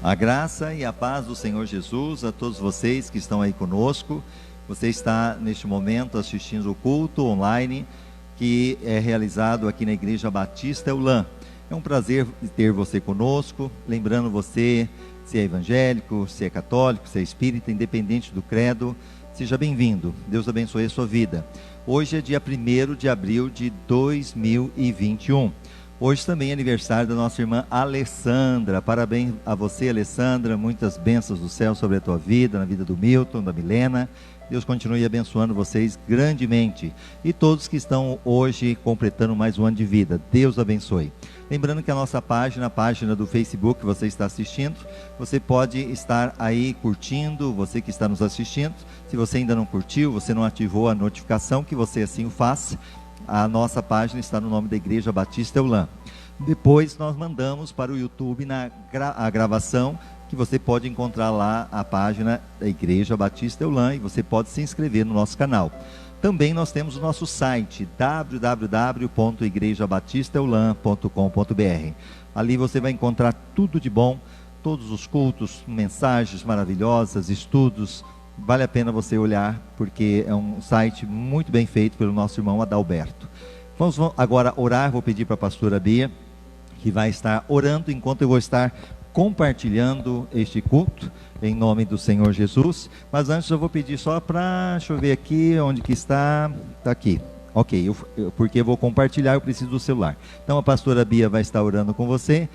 A graça e a paz do Senhor Jesus a todos vocês que estão aí conosco. Você está neste momento assistindo o culto online que é realizado aqui na Igreja Batista Eulam. É um prazer ter você conosco, lembrando você, se é evangélico, se é católico, se é espírita, independente do credo, seja bem-vindo. Deus abençoe a sua vida. Hoje é dia 1º de abril de 2021. Hoje também é aniversário da nossa irmã Alessandra. Parabéns a você, Alessandra. Muitas bênçãos do céu sobre a tua vida, na vida do Milton, da Milena. Deus continue abençoando vocês grandemente. E todos que estão hoje completando mais um ano de vida. Deus abençoe. Lembrando que a nossa página, a página do Facebook que você está assistindo, você pode estar aí curtindo, você que está nos assistindo. Se você ainda não curtiu, você não ativou a notificação, que você assim o faça. A nossa página está no nome da Igreja Batista Eulam. Depois nós mandamos para o YouTube a gravação, que você pode encontrar lá a página da Igreja Batista Eulam e você pode se inscrever no nosso canal. Também nós temos o nosso site www.igrejabatistaeulam.com.br. Ali você vai encontrar tudo de bom, todos os cultos, mensagens maravilhosas, estudos. Vale a pena você olhar, porque é um site muito bem feito pelo nosso irmão Adalberto. Vamos agora orar. Vou pedir para a pastora Bia, que vai estar orando enquanto eu vou estar compartilhando este culto, em nome do Senhor Jesus. Mas antes eu vou pedir só para, deixa eu ver aqui, onde que está aqui. Ok, porque eu vou compartilhar, eu preciso do celular. Então a pastora Bia vai estar orando com você.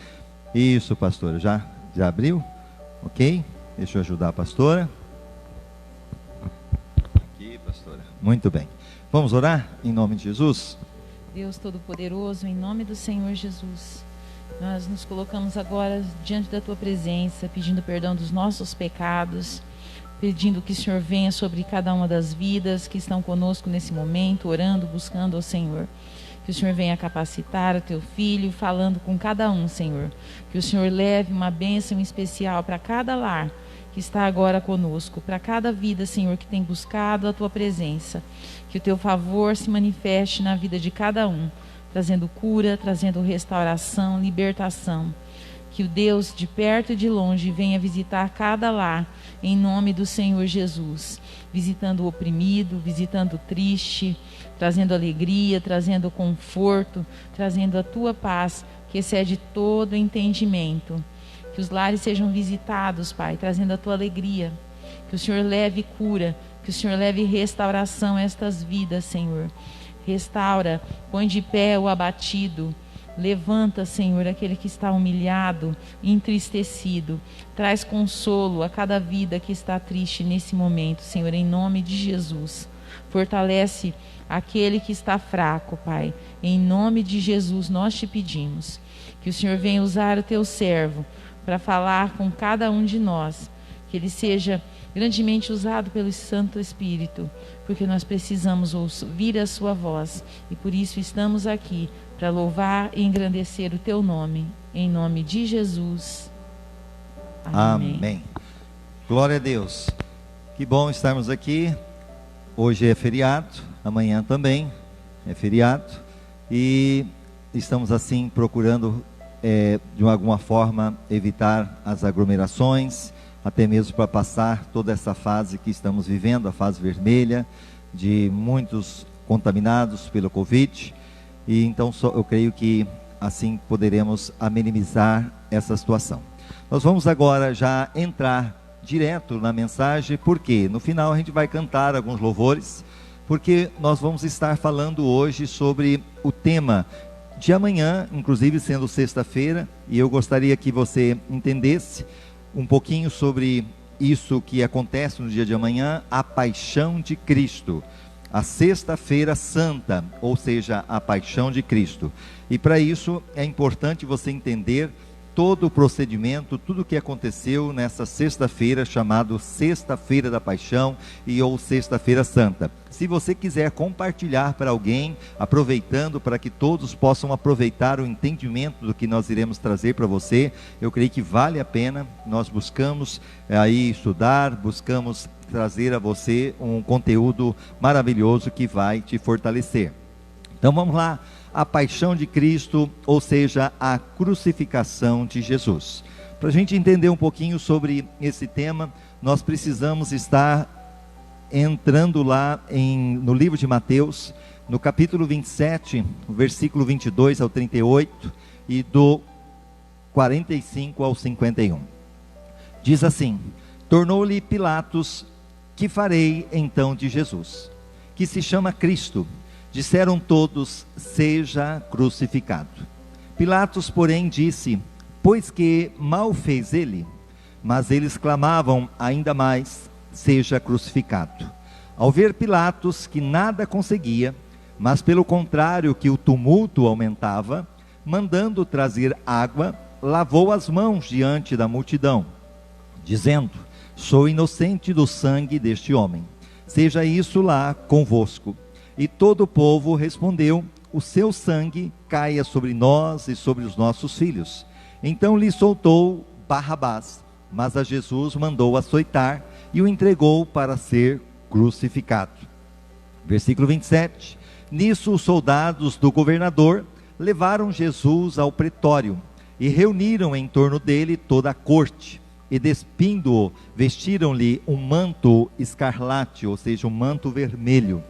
Isso, pastora, já abriu? Ok, deixa eu ajudar a pastora. Muito bem. Vamos orar em nome de Jesus? Deus Todo-Poderoso, em nome do Senhor Jesus, nós nos colocamos agora diante da Tua presença, pedindo perdão dos nossos pecados, pedindo que o Senhor venha sobre cada uma das vidas que estão conosco nesse momento, orando, buscando ao Senhor. Que o Senhor venha capacitar o Teu Filho, falando com cada um, Senhor. Que o Senhor leve uma bênção especial para cada lar que está agora conosco, para cada vida, Senhor, que tem buscado a Tua presença. Que o Teu favor se manifeste na vida de cada um, trazendo cura, trazendo restauração, libertação. Que o Deus de perto e de longe venha visitar cada lar, em nome do Senhor Jesus, visitando o oprimido, visitando o triste, trazendo alegria, trazendo conforto, trazendo a Tua paz, que excede todo entendimento. Que os lares sejam visitados, Pai, trazendo a Tua alegria. Que o Senhor leve cura, que o Senhor leve restauração a estas vidas, Senhor. Restaura, põe de pé o abatido. Levanta, Senhor, aquele que está humilhado, entristecido. Traz consolo a cada vida que está triste nesse momento, Senhor, em nome de Jesus. Fortalece aquele que está fraco, Pai. Em nome de Jesus nós te pedimos. Que o Senhor venha usar o Teu servo para falar com cada um de nós, que ele seja grandemente usado pelo Santo Espírito, porque nós precisamos ouvir a sua voz, e por isso estamos aqui, para louvar e engrandecer o Teu nome, em nome de Jesus. Amém. Amém. Glória a Deus. Que bom estarmos aqui. Hoje é feriado, amanhã também é feriado, e estamos assim procurando de alguma forma evitar as aglomerações, até mesmo para passar toda essa fase que estamos vivendo, a fase vermelha, de muitos contaminados pelo Covid. E então eu creio que assim poderemos amenizar essa situação. Nós vamos agora já entrar direto na mensagem, porque no final a gente vai cantar alguns louvores, porque nós vamos estar falando hoje sobre o tema de amanhã, inclusive sendo sexta-feira, e eu gostaria que você entendesse um pouquinho sobre isso que acontece no dia de amanhã, a paixão de Cristo, a sexta-feira santa, ou seja, a paixão de Cristo. E para isso é importante você entender todo o procedimento, tudo o que aconteceu nessa sexta-feira, chamado Sexta-feira da Paixão ou Sexta-feira Santa. Se você quiser compartilhar para alguém, aproveitando para que todos possam aproveitar o entendimento do que nós iremos trazer para você, eu creio que vale a pena. Nós buscamos aí estudar, buscamos trazer a você um conteúdo maravilhoso que vai te fortalecer. Então vamos lá, a paixão de Cristo, ou seja, a crucificação de Jesus. Para a gente entender um pouquinho sobre esse tema, nós precisamos estar entrando lá no livro de Mateus, no capítulo 27, versículo 22 ao 38 e do 45 ao 51. Diz assim: tornou-lhe Pilatos: que farei então de Jesus, que se chama Cristo? Disseram todos: seja crucificado. Pilatos, porém, disse: pois que mal fez ele? Mas eles clamavam ainda mais: seja crucificado. Ao ver Pilatos que nada conseguia, mas pelo contrário que o tumulto aumentava, mandando trazer água, lavou as mãos diante da multidão, dizendo: sou inocente do sangue deste homem, seja isso lá convosco. E todo o povo respondeu: o seu sangue caia sobre nós e sobre os nossos filhos. Então lhe soltou Barrabás, mas a Jesus mandou açoitar e o entregou para ser crucificado. Versículo 27. Nisso os soldados do governador levaram Jesus ao pretório e reuniram em torno dele toda a corte, e despindo-o, vestiram-lhe um manto escarlate, ou seja, um manto vermelho.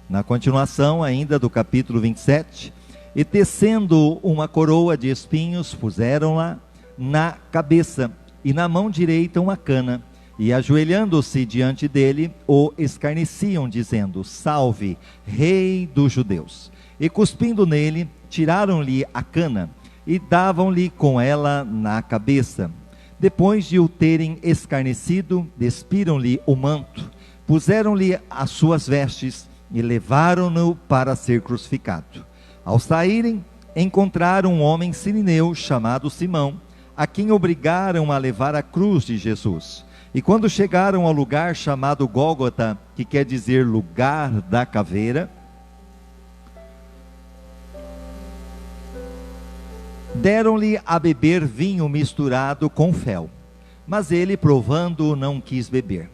Na continuação ainda do capítulo 27, e tecendo uma coroa de espinhos, puseram-la na cabeça, e na mão direita uma cana, e ajoelhando-se diante dele, o escarneciam, dizendo: salve, rei dos judeus. E cuspindo nele, tiraram-lhe a cana, e davam-lhe com ela na cabeça. Depois de o terem escarnecido, despiram-lhe o manto, puseram-lhe as suas vestes, e levaram-no para ser crucificado. Ao saírem, encontraram um homem sirineu chamado Simão, a quem obrigaram a levar a cruz de Jesus. E quando chegaram ao lugar chamado Gólgota, que quer dizer lugar da caveira, deram-lhe a beber vinho misturado com fel, mas ele, provando, não quis beber.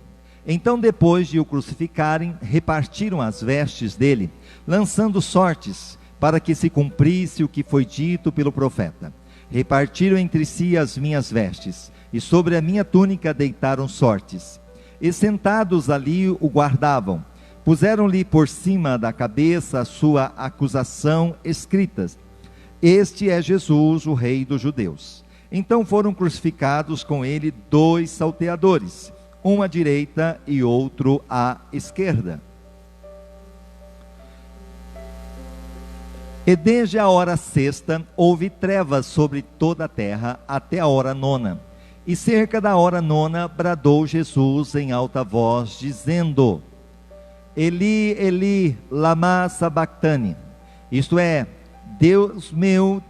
Então, depois de o crucificarem, repartiram as vestes dele, lançando sortes, para que se cumprisse o que foi dito pelo profeta: repartiram entre si as minhas vestes, e sobre a minha túnica deitaram sortes. E sentados ali o guardavam, puseram-lhe por cima da cabeça a sua acusação escritas: este é Jesus, o rei dos judeus. Então foram crucificados com ele 2 salteadores, um à direita e outro à esquerda. E desde a hora sexta houve trevas sobre toda a terra até a hora nona. E cerca da hora nona bradou Jesus em alta voz, dizendo: Eli, Eli, lama sabactani. Isto é: Deus meu,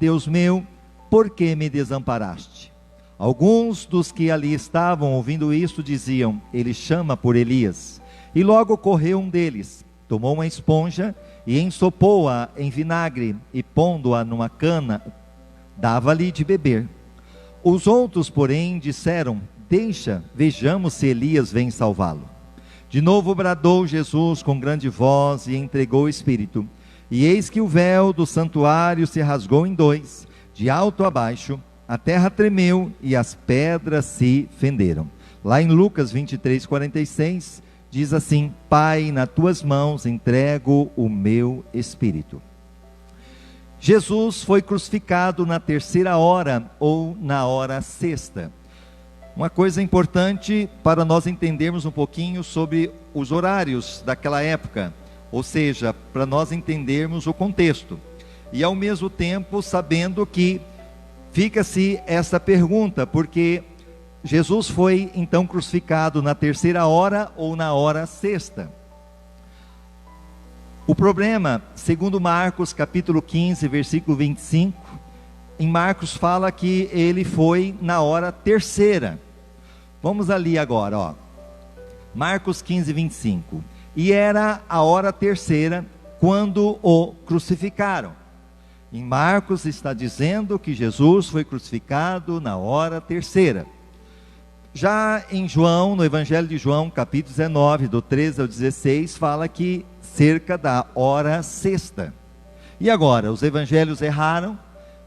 por que me desamparaste? Alguns dos que ali estavam ouvindo isso diziam: ele chama por Elias. E logo correu um deles, tomou uma esponja e ensopou-a em vinagre, e pondo-a numa cana, dava-lhe de beber. Os outros, porém, disseram: deixa, vejamos se Elias vem salvá-lo. De novo bradou Jesus com grande voz e entregou o Espírito. E eis que o véu do santuário se rasgou em 2, de alto a baixo, a terra tremeu e as pedras se fenderam. Lá em Lucas 23:46, diz assim: Pai, nas tuas mãos entrego o meu espírito. Jesus foi crucificado na terceira hora ou na hora sexta. Uma coisa importante para nós entendermos um pouquinho sobre os horários daquela época, ou seja, para nós entendermos o contexto. E ao mesmo tempo sabendo que fica-se essa pergunta, porque Jesus foi então crucificado na terceira hora ou na hora sexta. O problema, segundo Marcos capítulo 15, versículo 25, em Marcos fala que ele foi na hora terceira. Vamos ali agora, ó. Marcos 15, 25. E era a hora terceira quando o crucificaram. Em Marcos está dizendo que Jesus foi crucificado na hora terceira. Já em João, no Evangelho de João, capítulo 19, do 13 ao 16, fala que cerca da hora sexta. E agora, os evangelhos erraram,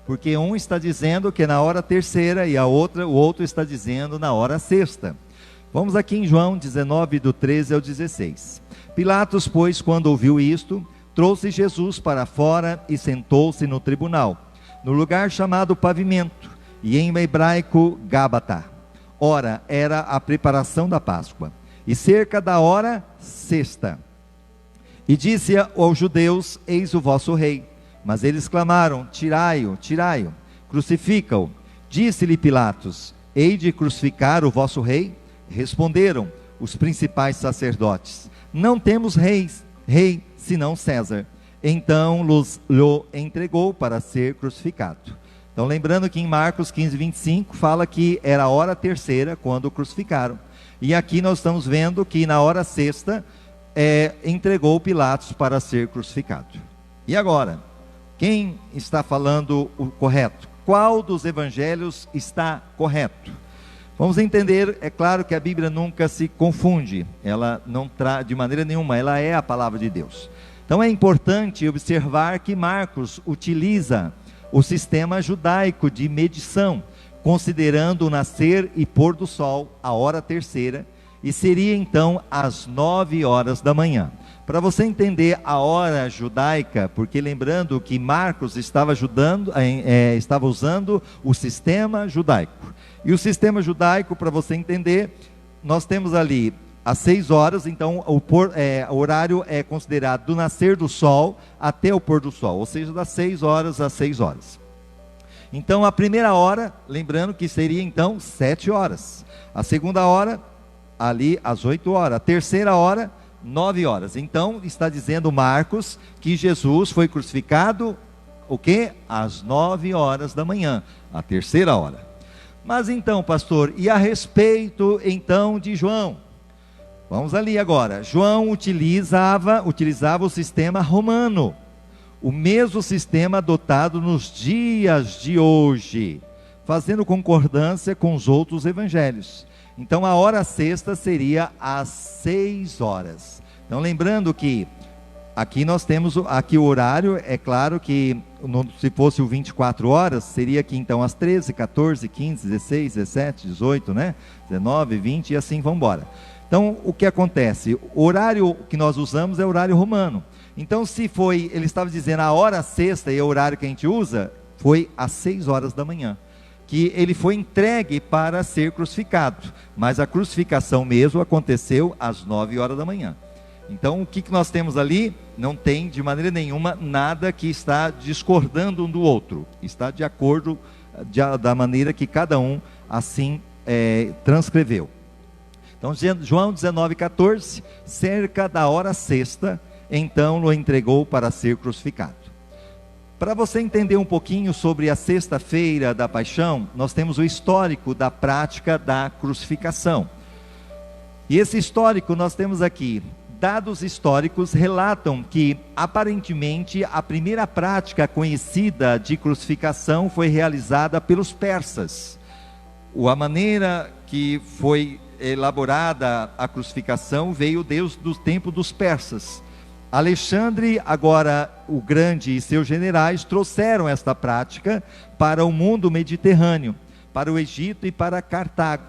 porque um está dizendo que é na hora terceira e o outro está dizendo na hora sexta. Vamos aqui em João 19, do 13 ao 16. Pilatos, pois, quando ouviu isto, trouxe Jesus para fora e sentou-se no tribunal, no lugar chamado Pavimento, e em hebraico Gábata. Ora, era a preparação da Páscoa, e cerca da hora sexta. E disse aos judeus: eis o vosso rei. Mas eles clamaram: tirai-o, tirai-o, crucifica-o. Disse-lhe Pilatos: hei de crucificar o vosso rei? Responderam os principais sacerdotes: não temos rei senão César. Então lhe entregou para ser crucificado. Então, lembrando que em Marcos 15, 25, fala que era a hora terceira quando o crucificaram. E aqui nós estamos vendo que na hora sexta, entregou Pilatos para ser crucificado. E agora, quem está falando o correto? Qual dos evangelhos está correto? Vamos entender, é claro que a Bíblia nunca se confunde, ela não traz de maneira nenhuma, ela é a palavra de Deus. Então é importante observar que Marcos utiliza o sistema judaico de medição, considerando o nascer e pôr do sol, a hora terceira, e seria então às 9 horas da manhã. Para você entender a hora judaica, porque lembrando que Marcos estava usando o sistema judaico. E o sistema judaico, para você entender, nós temos ali às 6 horas, então o horário é considerado do nascer do sol até o pôr do sol, ou seja, das 6 horas às 6 horas. Então a primeira hora, lembrando que seria então 7 horas. A segunda hora, ali às 8 horas. A terceira hora, 9 horas. Então está dizendo Marcos que Jesus foi crucificado, o quê? Às 9 horas da manhã, a terceira hora. Mas então, pastor, e a respeito então de João? Vamos ali agora. João utilizava o sistema romano, o mesmo sistema adotado nos dias de hoje, fazendo concordância com os outros evangelhos. Então a hora sexta seria às 6 horas. Então lembrando que aqui nós temos aqui o horário, é claro que se fosse o 24 horas, seria aqui então às 13, 14, 15, 16, 17, 18, né? 19, 20 e assim vamos embora. Então, o que acontece? O horário que nós usamos é o horário romano. Então, ele estava dizendo a hora sexta, e é o horário que a gente usa, foi às 6 horas da manhã, que ele foi entregue para ser crucificado. Mas a crucificação mesmo aconteceu às 9 horas da manhã. Então, o que nós temos ali? Não tem, de maneira nenhuma, nada que está discordando um do outro. Está de acordo da maneira que cada um assim transcreveu. Então, João 19,14, cerca da hora sexta, então o entregou para ser crucificado. Para você entender um pouquinho sobre a sexta-feira da paixão, nós temos o histórico da prática da crucificação. E esse histórico nós temos aqui. Dados históricos relatam que, aparentemente, a primeira prática conhecida de crucificação foi realizada pelos persas. A maneira que foi elaborada a crucificação veio do tempo dos persas. Alexandre, agora o Grande, e seus generais trouxeram esta prática para o mundo mediterrâneo, para o Egito e para Cartago.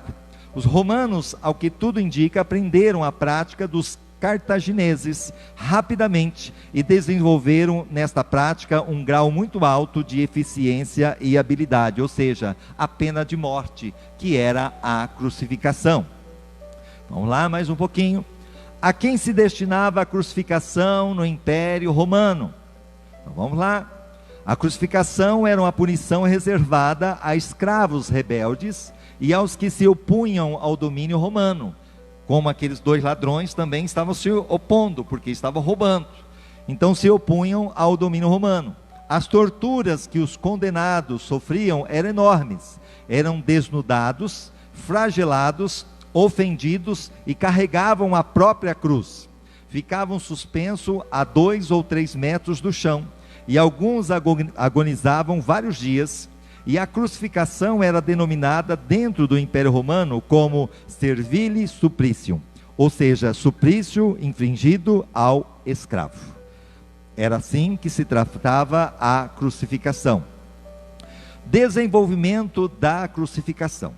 Os romanos, ao que tudo indica, aprenderam a prática dos cartagineses rapidamente e desenvolveram nesta prática um grau muito alto de eficiência e habilidade, ou seja, a pena de morte, que era a crucificação. Vamos lá mais um pouquinho. A quem se destinava a crucificação no Império Romano? Então vamos lá. A crucificação era uma punição reservada a escravos rebeldes e aos que se opunham ao domínio romano, como aqueles 2 ladrões também estavam se opondo, porque estavam roubando. Então se opunham ao domínio romano. As torturas que os condenados sofriam eram enormes. Eram desnudados, flagelados, ofendidos e carregavam a própria cruz. Ficavam suspensos a 2 ou 3 metros do chão, e alguns agonizavam vários dias, e a crucificação era denominada dentro do Império Romano como servili supplicium, ou seja, suplício infligido ao escravo. Era assim que se tratava a crucificação. Desenvolvimento da crucificação.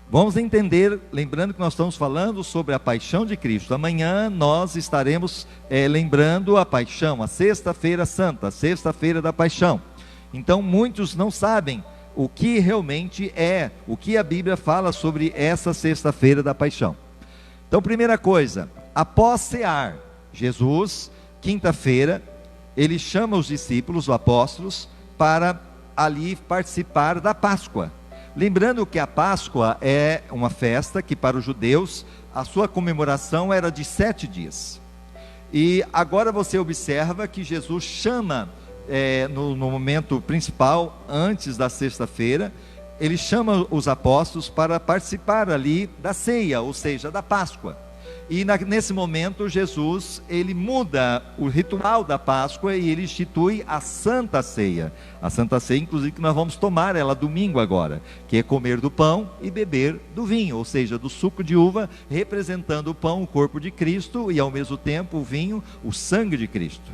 Vamos entender, lembrando que nós estamos falando sobre a paixão de Cristo. Amanhã nós estaremos lembrando a paixão, a Sexta-feira Santa, a Sexta-feira da Paixão. Então muitos não sabem o que realmente é, o que a Bíblia fala sobre essa Sexta-feira da Paixão. Então, primeira coisa, após cear, Jesus, quinta-feira, ele chama os discípulos, os apóstolos, para ali participar da Páscoa. Lembrando que a Páscoa é uma festa que para os judeus, a sua comemoração era de 7 dias. E agora você observa que Jesus chama, no momento principal, antes da sexta-feira, ele chama os apóstolos para participar ali da ceia, ou seja, da Páscoa. E nesse momento Jesus, ele muda o ritual da Páscoa e ele institui a Santa Ceia. A Santa Ceia, inclusive, que nós vamos tomar ela domingo agora, que é comer do pão e beber do vinho, ou seja, do suco de uva, representando o pão, o corpo de Cristo, e ao mesmo tempo o vinho, o sangue de Cristo.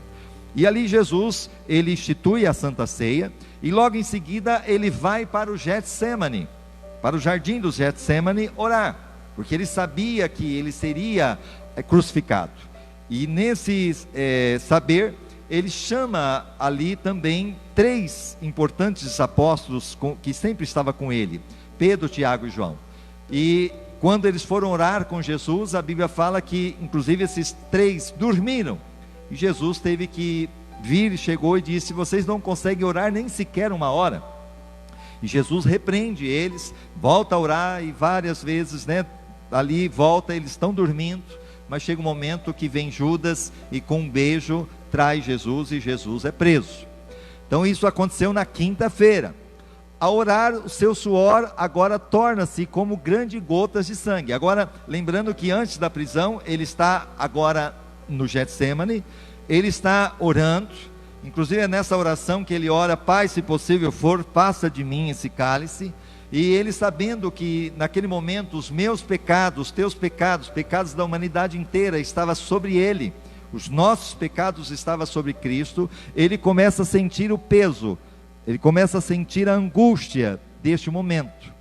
E ali Jesus, ele institui a Santa Ceia, e logo em seguida ele vai para o Getsemane, para o jardim do Getsemane orar, porque ele sabia que ele seria crucificado. E nesse saber, ele chama ali também 3 importantes apóstolos que sempre estavam com ele, Pedro, Tiago e João. E quando eles foram orar com Jesus, a Bíblia fala que inclusive esses 3 dormiram. E Jesus teve que vir, chegou e disse: vocês não conseguem orar nem sequer 1 hora. E Jesus repreende eles, volta a orar, e várias vezes, ali volta, eles estão dormindo, mas chega um momento que vem Judas e com um beijo traz Jesus, e Jesus é preso. Então isso aconteceu na quinta-feira. Ao orar, o seu suor agora torna-se como grandes gotas de sangue. Agora, lembrando que antes da prisão, ele está agora no Getsemane, ele está orando, inclusive é nessa oração que ele ora: Pai, se possível for, passa de mim esse cálice. E ele, sabendo que naquele momento os meus pecados, os teus pecados, pecados da humanidade inteira estavam sobre ele, os nossos pecados estavam sobre Cristo, ele começa a sentir o peso, ele começa a sentir a angústia deste momento.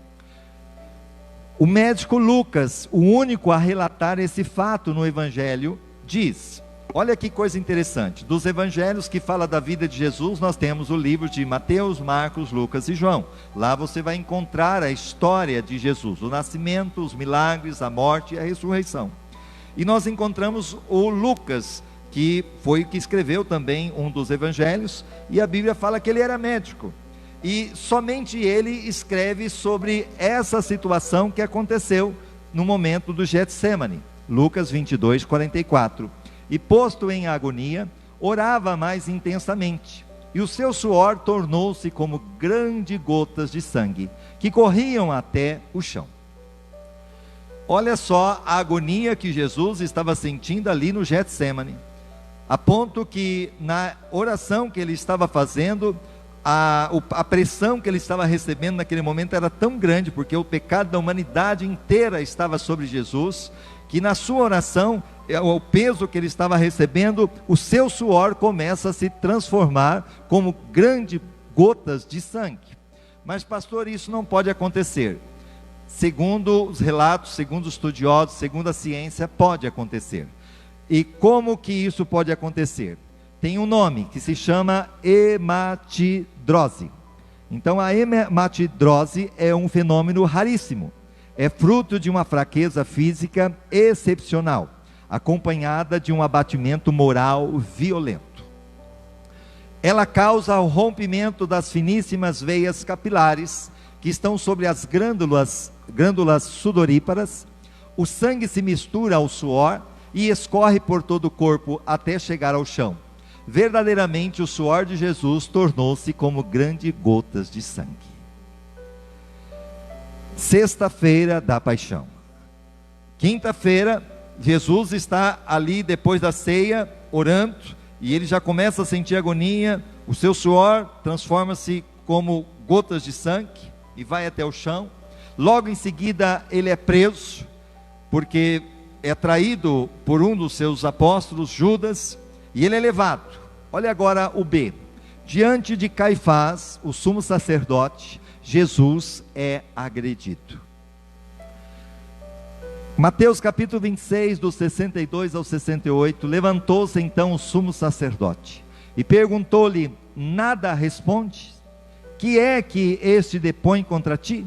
O médico Lucas, o único a relatar esse fato no Evangelho, diz: olha que coisa interessante, dos evangelhos que fala da vida de Jesus, nós temos o livro de Mateus, Marcos, Lucas e João. Lá você vai encontrar a história de Jesus, o nascimento, os milagres, a morte e a ressurreição. E nós encontramos o Lucas, que foi o que escreveu também um dos evangelhos, e a Bíblia fala que ele era médico. E somente ele escreve sobre essa situação que aconteceu no momento do Getsemane. Lucas 22, 44. E posto em agonia, orava mais intensamente, e o seu suor tornou-se como grandes gotas de sangue, que corriam até o chão. Olha só a agonia que Jesus estava sentindo ali no Getsemane, a ponto que na oração que ele estava fazendo, a pressão que ele estava recebendo naquele momento era tão grande, porque o pecado da humanidade inteira estava sobre Jesus, que na sua oração, o peso que ele estava recebendo, o seu suor começa a se transformar como grandes gotas de sangue. Mas pastor, isso não pode acontecer. Segundo os relatos, segundo os estudiosos, segundo a ciência, pode acontecer. E como que isso pode acontecer? Tem um nome que se chama hematidrose. Então a hematidrose é um fenômeno raríssimo. É fruto de uma fraqueza física excepcional, acompanhada de um abatimento moral violento. Ela causa o rompimento das finíssimas veias capilares que estão sobre as glândulas sudoríparas. O sangue se mistura ao suor e escorre por todo o corpo até chegar ao chão. Verdadeiramente o suor de Jesus tornou-se como grandes gotas de sangue. Sexta-feira da Paixão. Quinta-feira, Jesus está ali depois da ceia, orando, e ele já começa a sentir agonia, o seu suor transforma-se como gotas de sangue, e vai até o chão. Logo em seguida, ele é preso, porque é traído por um dos seus apóstolos, Judas, e ele é levado. Olha agora o B. Diante de Caifás, o sumo sacerdote, Jesus é agredido. Mateus capítulo 26, dos 62 ao 68, levantou-se então o sumo sacerdote e perguntou-lhe: nada responde? Que é que este depõe contra ti?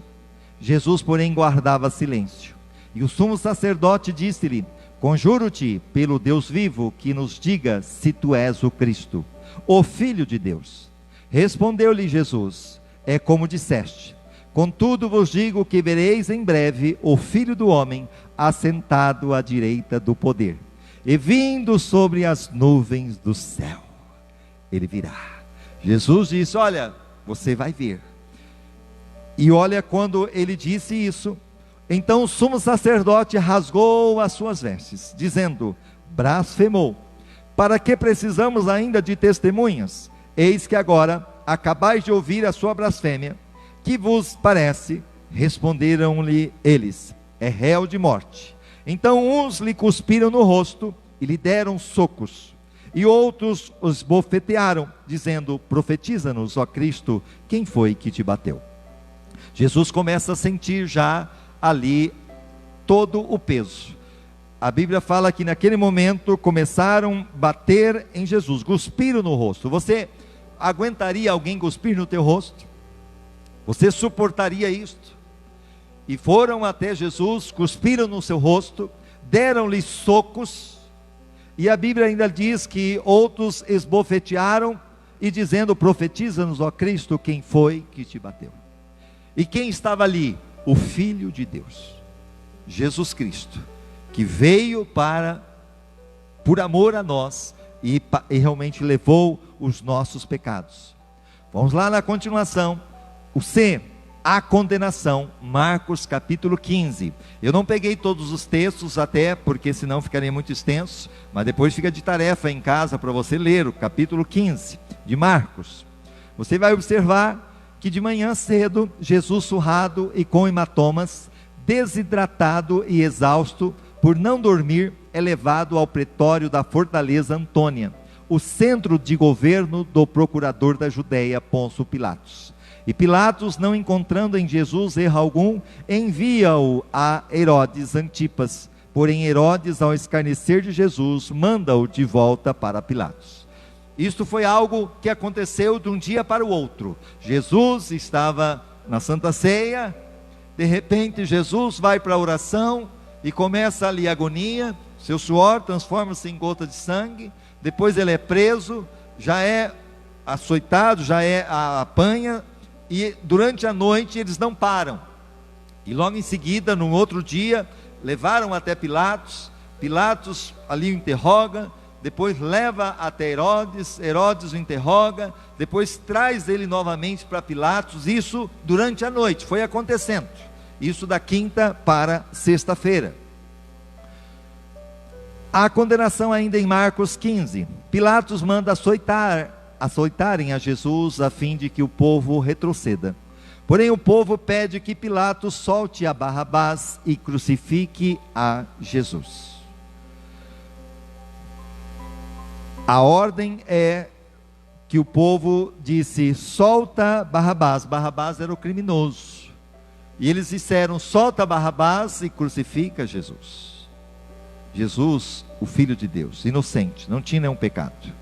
Jesus, porém, guardava silêncio. E o sumo sacerdote disse-lhe: conjuro-te pelo Deus vivo, que nos diga se tu és o Cristo, o Filho de Deus. Respondeu-lhe Jesus: é como disseste. Contudo vos digo que vereis em breve o Filho do Homem assentado à direita do poder, e vindo sobre as nuvens do céu. Ele virá. Jesus disse: olha, você vai ver. E olha, quando ele disse isso, então o sumo sacerdote rasgou as suas vestes, dizendo: blasfemou. Para que precisamos ainda de testemunhas? Eis que agora acabais de ouvir a sua blasfêmia. Que vos parece? Responderam-lhe eles: é réu de morte. Então uns lhe cuspiram no rosto e lhe deram socos, e outros os bofetearam, dizendo: profetiza-nos, ó Cristo, quem foi que te bateu? Jesus começa a sentir já ali todo o peso. A Bíblia fala que naquele momento começaram a bater em Jesus, cuspiram no rosto. Você aguentaria alguém cuspir no teu rosto? Você suportaria isto? E foram até Jesus, cuspiram no seu rosto, deram-lhe socos, e a Bíblia ainda diz que outros esbofetearam, e dizendo: profetiza-nos, ó Cristo, quem foi que te bateu? E quem estava ali? O Filho de Deus, Jesus Cristo, que veio por amor a nós, e realmente levou os nossos pecados. Vamos lá na continuação. O C, a condenação, Marcos capítulo 15. Eu não peguei todos os textos, até porque senão ficaria muito extenso, mas depois fica de tarefa em casa para você ler o capítulo 15 de Marcos. Você vai observar que de manhã cedo, Jesus, surrado e com hematomas, desidratado e exausto por não dormir, é levado ao pretório da fortaleza Antônia, o centro de governo do procurador da Judéia, Pôncio Pilatos. E Pilatos, não encontrando em Jesus erro algum, envia-o a Herodes Antipas. Porém Herodes, ao escarnecer de Jesus, manda-o de volta para Pilatos. Isto foi algo que aconteceu de um dia para o outro. Jesus estava na Santa Ceia, de repente Jesus vai para a oração e começa ali a agonia, seu suor transforma-se em gota de sangue, depois ele é preso, já é açoitado, já é apanha, e durante a noite eles não param, e logo em seguida, no outro dia, levaram até Pilatos. Pilatos ali o interroga, depois leva até Herodes, Herodes o interroga, depois traz ele novamente para Pilatos. Isso durante a noite, foi acontecendo, isso da quinta para sexta-feira. A condenação ainda em Marcos 15, Pilatos manda açoitarem a Jesus, a fim de que o povo retroceda. Porém o povo pede que Pilatos solte a Barrabás e crucifique a Jesus. A ordem é que o povo disse: solta Barrabás. Barrabás era o criminoso, e eles disseram: solta Barrabás e crucifica Jesus. Jesus, o Filho de Deus, inocente, não tinha nenhum pecado.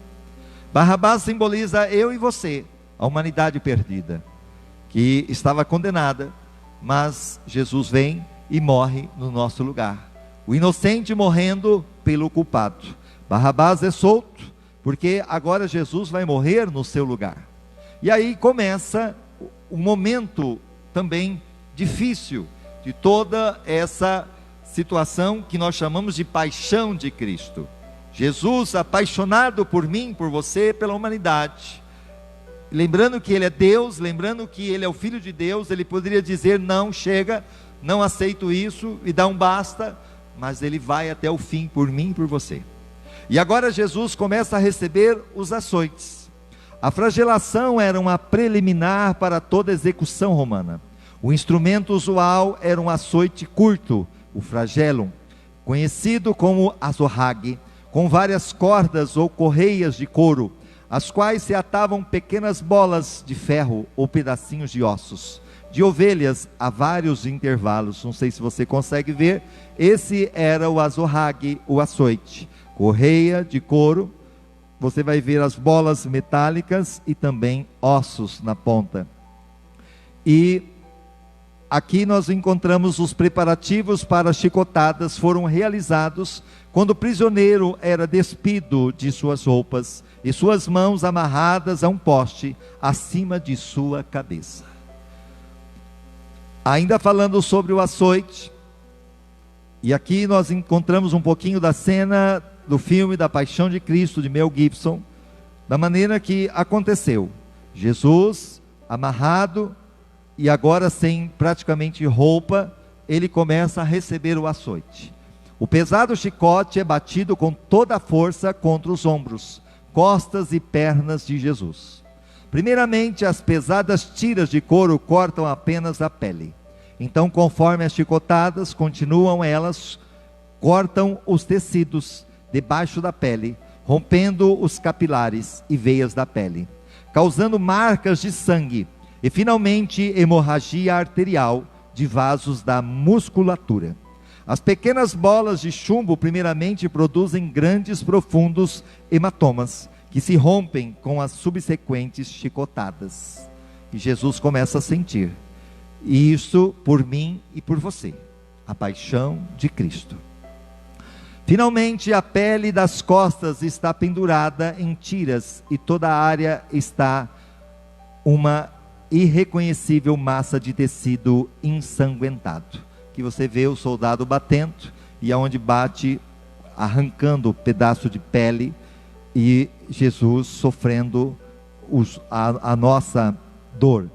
Barrabás simboliza eu e você, a humanidade perdida, que estava condenada, mas Jesus vem e morre no nosso lugar, o inocente morrendo pelo culpado. Barrabás é solto, porque agora Jesus vai morrer no seu lugar. E aí começa um momento também difícil, de toda essa situação que nós chamamos de paixão de Cristo. Jesus apaixonado por mim, por você, pela humanidade, lembrando que Ele é Deus, lembrando que Ele é o Filho de Deus, Ele poderia dizer: não, chega, não aceito isso, e dar um basta, mas Ele vai até o fim por mim e por você. E agora Jesus começa a receber os açoites. A flagelação era uma preliminar para toda execução romana. O instrumento usual era um açoite curto, o flagellum, conhecido como azorrague, com várias cordas ou correias de couro, às quais se atavam pequenas bolas de ferro ou pedacinhos de ossos, de ovelhas a vários intervalos. Não sei se você consegue ver. Esse era o azorrague, o açoite. Correia de couro. Você vai ver as bolas metálicas e também ossos na ponta. E aqui nós encontramos os preparativos para as chicotadas foram realizados quando o prisioneiro era despido de suas roupas e suas mãos amarradas a um poste acima de sua cabeça. Ainda falando sobre o açoite, e aqui nós encontramos um pouquinho da cena do filme da Paixão de Cristo, de Mel Gibson, da maneira que aconteceu. Jesus, amarrado, e agora sem praticamente roupa, ele começa a receber o açoite. O pesado chicote é batido com toda a força contra os ombros, costas e pernas de Jesus. Primeiramente, as pesadas tiras de couro cortam apenas a pele. Então, conforme as chicotadas continuam, elas cortam os tecidos debaixo da pele, rompendo os capilares e veias da pele, causando marcas de sangue e, finalmente, hemorragia arterial de vasos da musculatura. As pequenas bolas de chumbo, primeiramente, produzem grandes, profundos hematomas, que se rompem com as subsequentes chicotadas. E Jesus começa a sentir. E isso por mim e por você. A paixão de Cristo. Finalmente, a pele das costas está pendurada em tiras e toda a área está uma irreconhecível massa de tecido ensanguentado. Que você vê o soldado batendo e aonde bate, arrancando pedaço de pele, e Jesus sofrendo a nossa dor.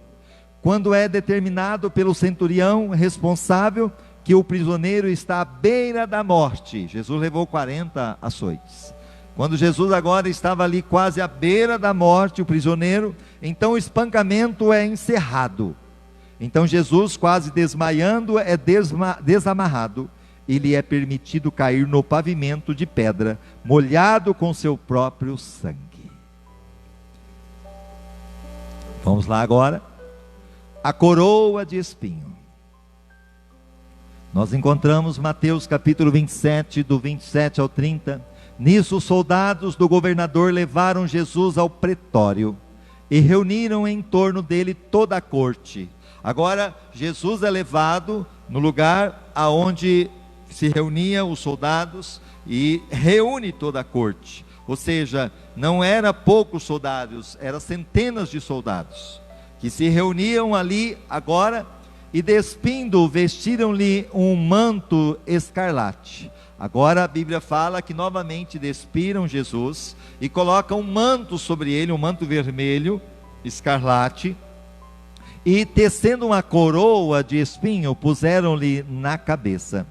Quando é determinado pelo centurião responsável que o prisioneiro está à beira da morte, Jesus levou 40 açoites. Quando Jesus agora estava ali quase à beira da morte, o prisioneiro, então o espancamento é encerrado. Então Jesus, quase desmaiando, é desamarrado e lhe é permitido cair no pavimento de pedra, molhado com seu próprio sangue. Vamos lá agora. A coroa de espinho. Nós encontramos Mateus capítulo 27, do 27 ao 30. Nisso os soldados do governador levaram Jesus ao pretório e reuniram em torno dele toda a corte. Agora Jesus é levado no lugar aonde se reuniam os soldados e reúne toda a corte. Ou seja, não era poucos soldados, eram centenas de soldados que se reuniam ali agora e, despindo, vestiram-lhe um manto escarlate. Agora a Bíblia fala que novamente despiram Jesus e colocam um manto sobre ele, um manto vermelho, escarlate, e tecendo uma coroa de espinho, puseram-lhe na cabeça,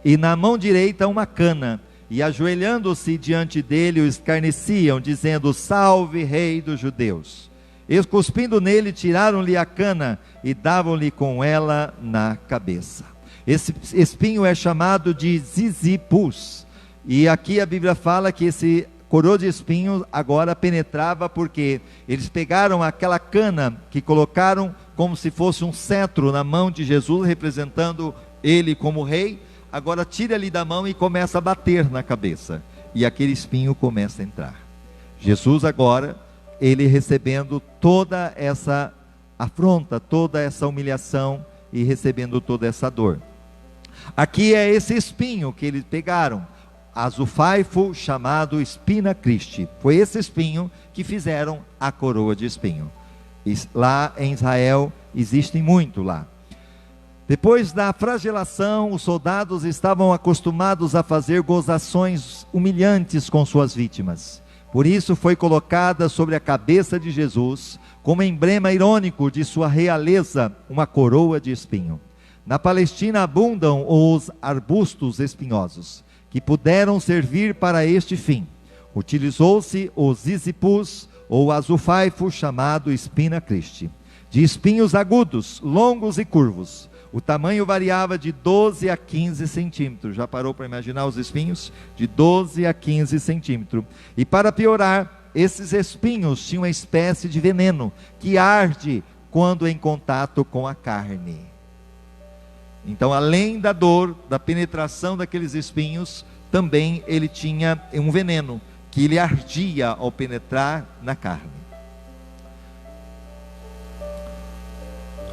e na mão direita uma cana, e ajoelhando-se diante dele o escarneciam, dizendo: Salve, Rei dos Judeus! E cuspindo nele, tiraram-lhe a cana e davam-lhe com ela na cabeça. Esse espinho é chamado de zizipus, e aqui a Bíblia fala que esse coroa de espinhos agora penetrava, porque eles pegaram aquela cana que colocaram como se fosse um cetro na mão de Jesus, representando ele como rei. Agora tira ali da mão e começa a bater na cabeça, e aquele espinho começa a entrar. Jesus agora, ele recebendo toda essa afronta, toda essa humilhação e recebendo toda essa dor. Aqui é esse espinho que eles pegaram, azufaifo, chamado Spina Christi. Foi esse espinho que fizeram a coroa de espinho. Lá em Israel existem muito lá. Depois da flagelação, os soldados estavam acostumados a fazer gozações humilhantes com suas vítimas. Por isso foi colocada sobre a cabeça de Jesus, como emblema irônico de sua realeza, uma coroa de espinho. Na Palestina abundam os arbustos espinhosos, que puderam servir para este fim. Utilizou-se o zizipus, ou azufaifo, chamado Spina Christi, de espinhos agudos, longos e curvos. O tamanho variava de 12 a 15 centímetros. Já parou para imaginar os espinhos? De 12 a 15 centímetros. E para piorar, esses espinhos tinham uma espécie de veneno que arde quando em contato com a carne. Então, além da dor, da penetração daqueles espinhos, também ele tinha um veneno que lhe ardia ao penetrar na carne.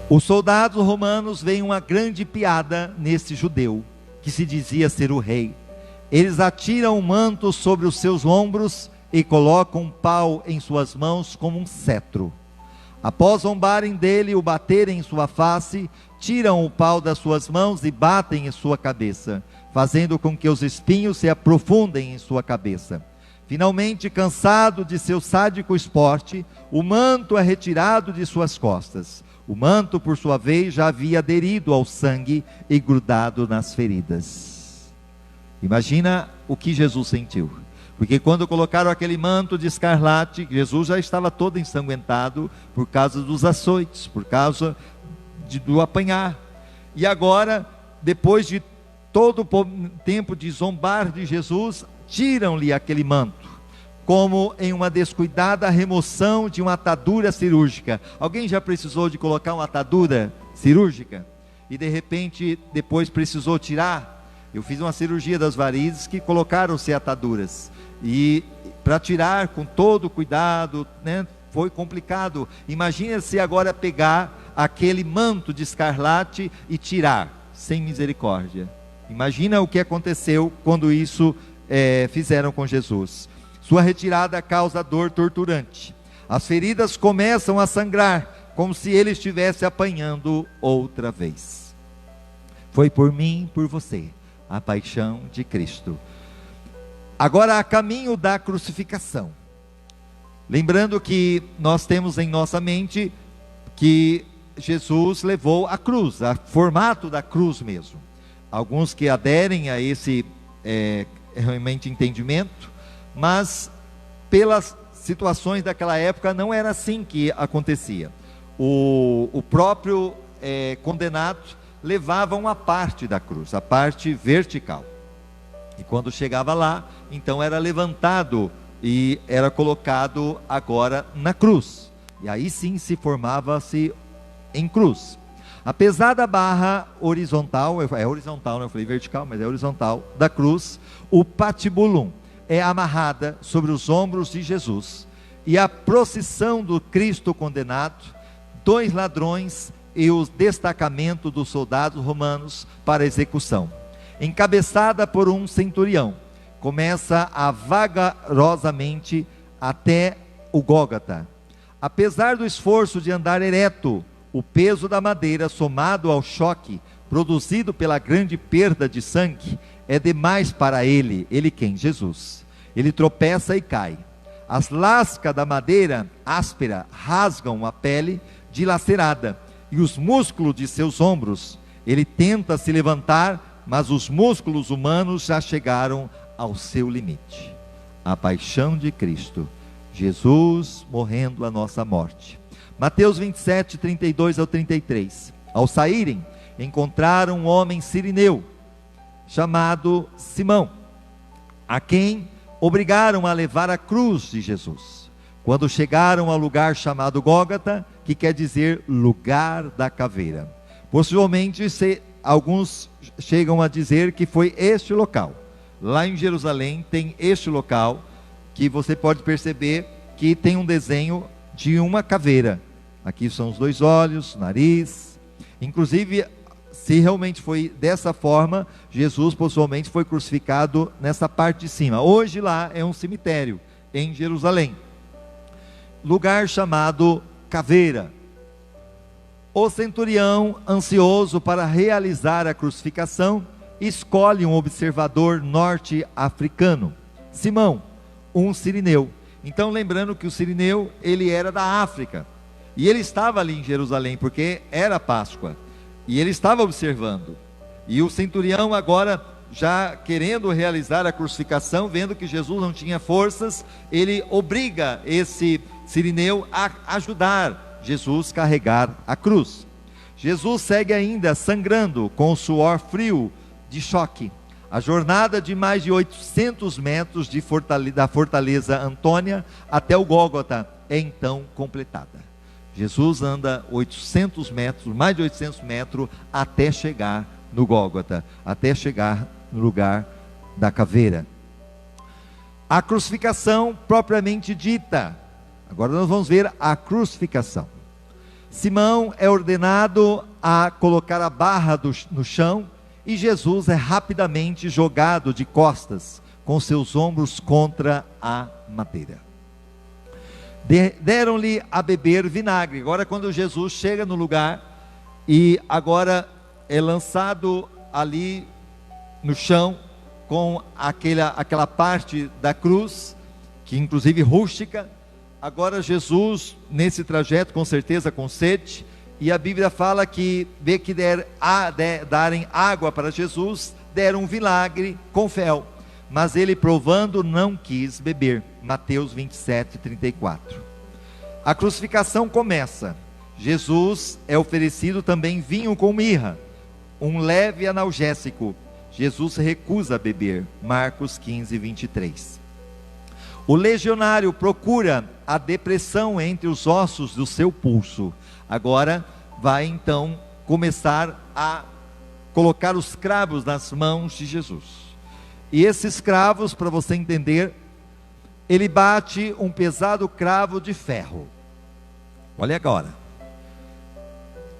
Os soldados romanos veem uma grande piada nesse judeu, que se dizia ser o rei. Eles atiram um manto sobre os seus ombros e colocam um pau em suas mãos como um cetro. Após zombarem dele e o baterem em sua face, tiram o pau das suas mãos e batem em sua cabeça, fazendo com que os espinhos se aprofundem em sua cabeça. Finalmente, cansado de seu sádico esporte, o manto é retirado de suas costas. O manto, por sua vez, já havia aderido ao sangue e grudado nas feridas. Imagina o que Jesus sentiu. Porque quando colocaram aquele manto de escarlate, Jesus já estava todo ensanguentado por causa dos açoites, por causa do apanhar. E agora, depois de todo o tempo de zombar de Jesus, tiram-lhe aquele manto, como em uma descuidada remoção de uma atadura cirúrgica. Alguém já precisou de colocar uma atadura cirúrgica? E de repente, depois precisou tirar? Eu fiz uma cirurgia das varizes que colocaram-se ataduras. E para tirar com todo cuidado, né, foi complicado. Imagina se agora pegar aquele manto de escarlate e tirar, sem misericórdia. Imagina o que aconteceu quando isso fizeram com Jesus. Sua retirada causa dor torturante. As feridas começam a sangrar, como se ele estivesse apanhando outra vez. Foi por mim, por você, a paixão de Cristo. Agora, a caminho da crucificação. Lembrando que nós temos em nossa mente que Jesus levou a cruz, o formato da cruz mesmo. Alguns que aderem a esse realmente entendimento, mas pelas situações daquela época não era assim que acontecia. O próprio condenado levava uma parte da cruz, a parte vertical. E quando chegava lá, então era levantado e era colocado agora na cruz. E aí sim se formava-se em cruz. Apesar da barra horizontal, é horizontal, né? Eu falei vertical, mas é horizontal, da cruz, o patibulum é amarrada sobre os ombros de Jesus. E a procissão do Cristo condenado, 2 ladrões e o destacamento dos soldados romanos para execução. Encabeçada por um centurião, começa a vagarosamente até o Gólgota. Apesar do esforço de andar ereto, o peso da madeira, somado ao choque produzido pela grande perda de sangue, é demais para ele. Ele quem? Jesus. Ele tropeça e cai. As lascas da madeira áspera rasgam a pele dilacerada e os músculos de seus ombros. Ele tenta se levantar, mas os músculos humanos já chegaram ao seu limite. A paixão de Cristo, Jesus morrendo a nossa morte. Mateus 27, 32 ao 33. Ao saírem, encontraram um homem sirineu, chamado Simão, a quem obrigaram a levar a cruz de Jesus. Quando chegaram ao lugar chamado Gólgota, que quer dizer lugar da caveira. Possivelmente alguns chegam a dizer que foi este local. Lá em Jerusalém tem este local, que você pode perceber que tem um desenho de uma caveira. Aqui são os 2 olhos, nariz. Inclusive, se realmente foi dessa forma, Jesus possivelmente foi crucificado nessa parte de cima. Hoje lá é um cemitério em Jerusalém, lugar chamado Caveira. O centurião, ansioso para realizar a crucificação, escolhe um observador norte-africano, Simão, um sirineu. Então, lembrando que o sirineu, ele era da África, e ele estava ali em Jerusalém, porque era Páscoa, e ele estava observando. E o centurião agora, já querendo realizar a crucificação, vendo que Jesus não tinha forças, ele obriga esse sirineu a ajudar Jesus carregar a cruz. Jesus segue ainda sangrando com o suor frio de choque. A jornada de mais de 800 metros da fortaleza Antônia até o Gólgota é então completada. Jesus anda 800 metros, mais de 800 metros, até chegar no Gólgota, até chegar no lugar da caveira. A crucificação propriamente dita. Agora nós vamos ver a crucificação. Simão é ordenado a colocar a barra no chão, e Jesus é rapidamente jogado de costas, com seus ombros contra a madeira. Deram-lhe a beber vinagre. Agora, quando Jesus chega no lugar, e agora é lançado ali no chão, com aquela parte da cruz, que inclusive rústica. Agora Jesus, nesse trajeto, com certeza com sede, e a Bíblia fala que, vê que darem água para Jesus, deram um vinagre com fel, mas ele, provando, não quis beber. Mateus 27, 34. A crucificação começa. Jesus é oferecido também vinho com mirra, um leve analgésico. Jesus recusa beber. Marcos 15, 23. O legionário procura a depressão entre os ossos do seu pulso. Agora vai então começar a colocar os cravos nas mãos de Jesus. E esses cravos, para você entender, ele bate um pesado cravo de ferro. Olha agora.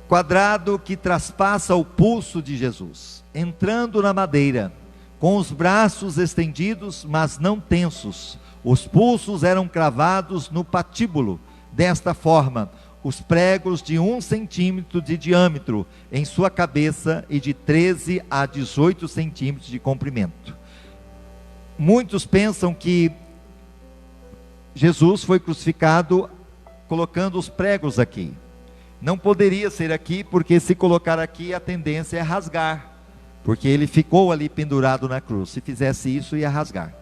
Quadrado que traspassa o pulso de Jesus, entrando na madeira, com os braços estendidos, mas não tensos. Os pulsos eram cravados no patíbulo, desta forma, os pregos de 1 centímetro de diâmetro em sua cabeça e de 13 a 18 centímetros de comprimento. Muitos pensam que Jesus foi crucificado colocando os pregos aqui. Não poderia ser aqui, porque se colocar aqui a tendência é rasgar, porque ele ficou ali pendurado na cruz. Se fizesse isso, ia rasgar.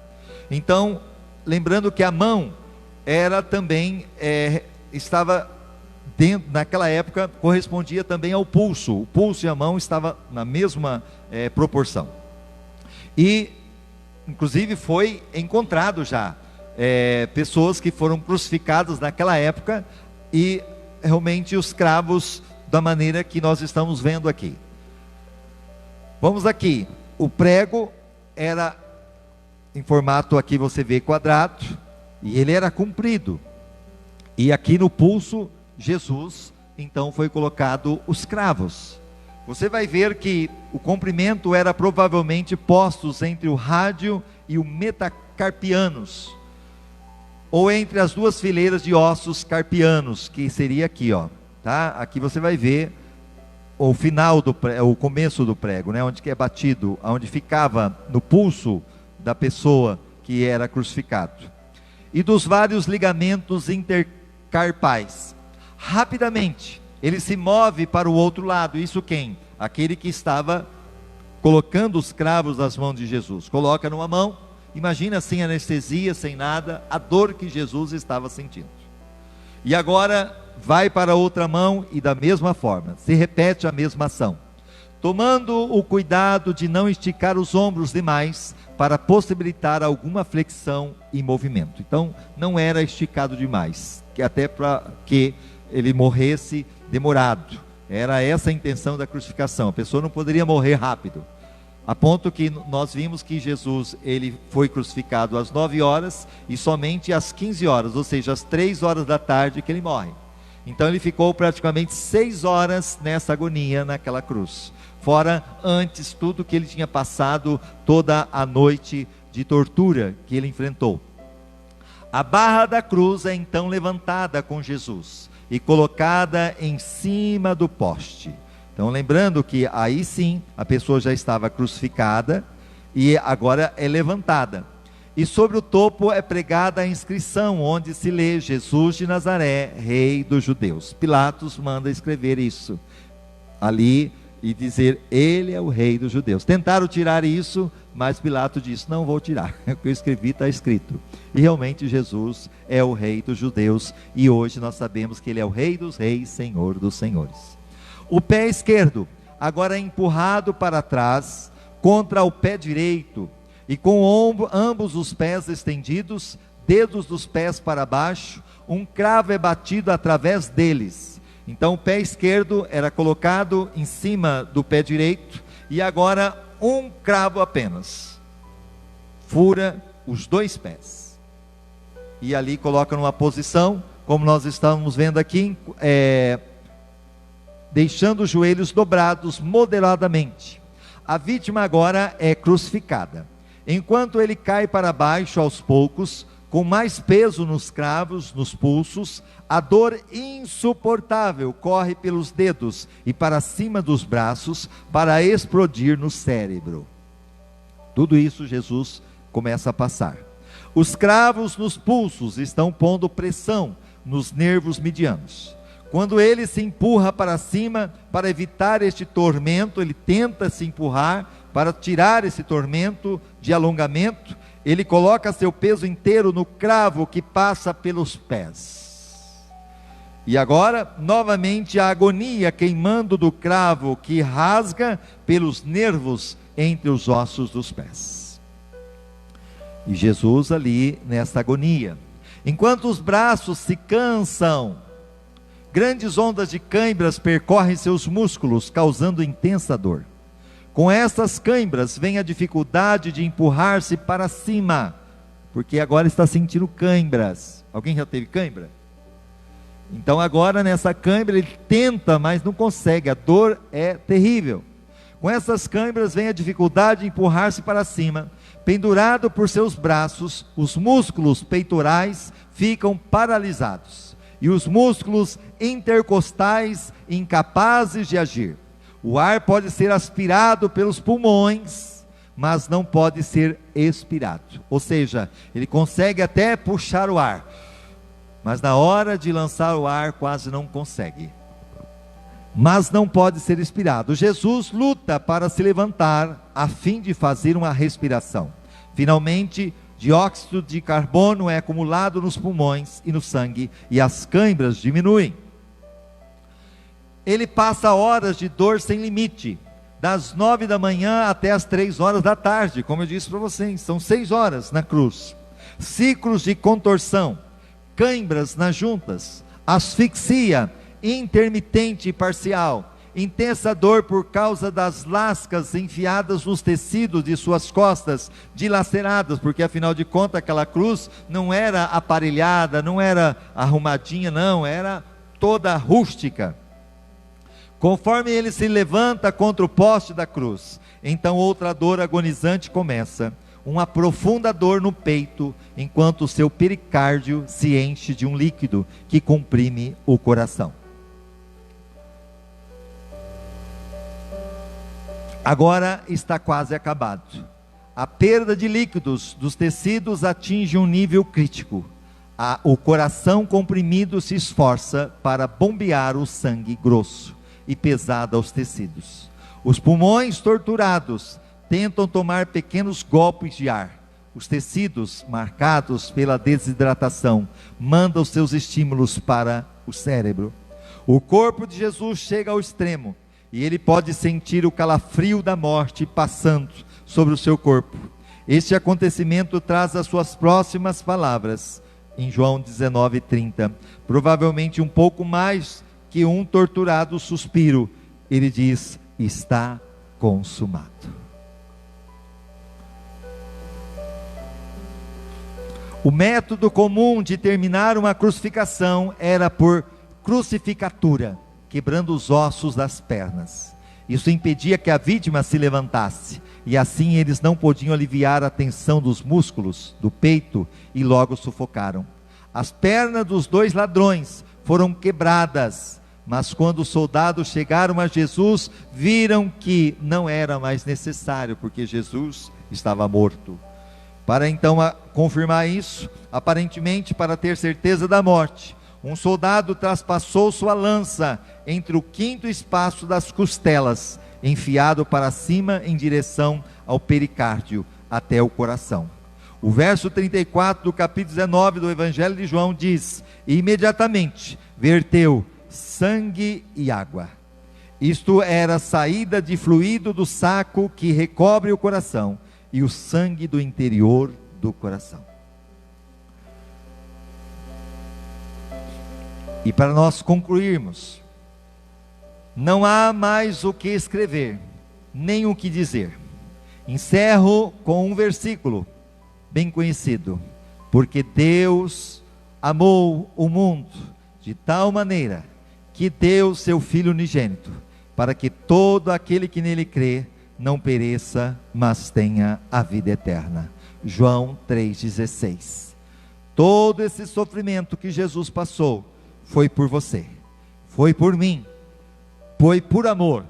Então, lembrando que a mão era também, estava dentro, naquela época, correspondia também ao pulso. O pulso e a mão estavam na mesma proporção. E, inclusive, foi encontrado já pessoas que foram crucificadas naquela época, e realmente os cravos da maneira que nós estamos vendo aqui. Vamos aqui. O prego era em formato, aqui você vê, quadrado, e ele era comprido. E aqui no pulso, Jesus, então foi colocado os cravos. Você vai ver que o comprimento era provavelmente postos entre o rádio e o metacarpianos, ou entre as duas fileiras de ossos carpianos, que seria aqui, ó, tá? Aqui você vai ver o final o começo do prego, né? Onde que é batido, onde ficava no pulso da pessoa que era crucificado. E dos vários ligamentos intercarpais. Rapidamente, ele se move para o outro lado. Isso quem? Aquele que estava colocando os cravos nas mãos de Jesus. Coloca numa mão, imagina, sem anestesia, sem nada, a dor que Jesus estava sentindo. E agora vai para a outra mão, e da mesma forma, se repete a mesma ação, tomando o cuidado de não esticar os ombros demais, para possibilitar alguma flexão e movimento. Então, não era esticado demais, que até para que ele morresse demorado. Era essa a intenção da crucificação. A pessoa não poderia morrer rápido. A ponto que nós vimos que Jesus, ele foi crucificado às 9 horas e somente às 15 horas, ou seja, às 3 horas da tarde que ele morre. Então ele ficou praticamente 6 horas nessa agonia, naquela cruz. Fora antes tudo que ele tinha passado, toda a noite de tortura que ele enfrentou. A barra da cruz é então levantada com Jesus e colocada em cima do poste. Então, lembrando que aí sim, a pessoa já estava crucificada e agora é levantada. E sobre o topo é pregada a inscrição, onde se lê: Jesus de Nazaré, Rei dos Judeus. Pilatos manda escrever isso ali e dizer: ele é o Rei dos Judeus. Tentaram tirar isso, mas Pilatos disse: não vou tirar, o que eu escrevi está escrito. E realmente Jesus é o Rei dos Judeus, e hoje nós sabemos que ele é o Rei dos Reis, Senhor dos Senhores. O pé esquerdo agora é empurrado para trás contra o pé direito, e com ambos os pés estendidos, dedos dos pés para baixo, um cravo é batido através deles. Então o pé esquerdo era colocado em cima do pé direito, e agora um cravo apenas fura os dois pés, e ali coloca numa posição, como nós estamos vendo aqui, deixando os joelhos dobrados moderadamente. A vítima agora é crucificada. Enquanto ele cai para baixo aos poucos, com mais peso nos cravos, nos pulsos, a dor insuportável corre pelos dedos e para cima dos braços, para explodir no cérebro. Tudo isso Jesus começa a passar. Os cravos nos pulsos estão pondo pressão nos nervos medianos. Quando ele se empurra para cima, para evitar este tormento, ele tenta se empurrar para tirar esse tormento de alongamento, ele coloca seu peso inteiro no cravo que passa pelos pés. E agora, novamente, a agonia queimando do cravo que rasga pelos nervos entre os ossos dos pés. E Jesus ali nessa agonia. Enquanto os braços se cansam, grandes ondas de cãibras percorrem seus músculos, causando intensa dor. Com essas cãibras vem a dificuldade de empurrar-se para cima, porque agora está sentindo cãibras. Alguém já teve cãibra? Então agora nessa cãibra ele tenta, mas não consegue, a dor é terrível. Com essas cãibras vem a dificuldade de empurrar-se para cima. Pendurado por seus braços, os músculos peitorais ficam paralisados, e os músculos intercostais incapazes de agir. O ar pode ser aspirado pelos pulmões, mas não pode ser expirado. Ou seja, ele consegue até puxar o ar, mas na hora de lançar o ar quase não consegue. Mas não pode ser expirado. Jesus luta para se levantar a fim de fazer uma respiração. Finalmente, dióxido de carbono é acumulado nos pulmões e no sangue, e as cãibras diminuem. Ele passa horas de dor sem limite, das 9 da manhã até as 3 horas da tarde, como eu disse para vocês, são 6 horas na cruz. Ciclos de contorção, cãibras nas juntas, asfixia intermitente e parcial, intensa dor por causa das lascas enfiadas nos tecidos de suas costas, dilaceradas, porque afinal de contas aquela cruz não era aparelhada, não era arrumadinha, não, era toda rústica. Conforme ele se levanta contra o poste da cruz, então outra dor agonizante começa, uma profunda dor no peito, enquanto o seu pericárdio se enche de um líquido que comprime o coração. Agora está quase acabado. A perda de líquidos dos tecidos atinge um nível crítico. O coração comprimido se esforça para bombear o sangue grosso e pesado aos tecidos. Os pulmões torturados tentam tomar pequenos golpes de ar. Os tecidos, marcados pela desidratação, mandam seus estímulos para o cérebro. O corpo de Jesus chega ao extremo, e ele pode sentir o calafrio da morte passando sobre o seu corpo. Este acontecimento traz as suas próximas palavras, em João 19:30, provavelmente um pouco mais que um torturado suspiro. Ele diz: está consumado. O método comum de terminar uma crucificação era por crucificatura, quebrando os ossos das pernas. Isso impedia que a vítima se levantasse, e assim eles não podiam aliviar a tensão dos músculos do peito e logo sufocaram. As pernas dos 2 ladrões foram quebradas, mas quando os soldados chegaram a Jesus, viram que não era mais necessário, porque Jesus estava morto. Para então confirmar isso, aparentemente para ter certeza da morte, um soldado traspassou sua lança entre o 5º espaço das costelas, enfiado para cima em direção ao pericárdio, até o coração. O verso 34 do capítulo 19 do Evangelho de João diz: e imediatamente verteu sangue e água. Isto era a saída de fluido do saco que recobre o coração, e o sangue do interior do coração. E para nós concluirmos, não há mais o que escrever, nem o que dizer. Encerro com um versículo bem conhecido: porque Deus amou o mundo de tal maneira que deu seu Filho unigênito, para que todo aquele que nele crê não pereça, mas tenha a vida eterna. João 3,16. Todo esse sofrimento que Jesus passou foi por você, foi por mim, foi por amor.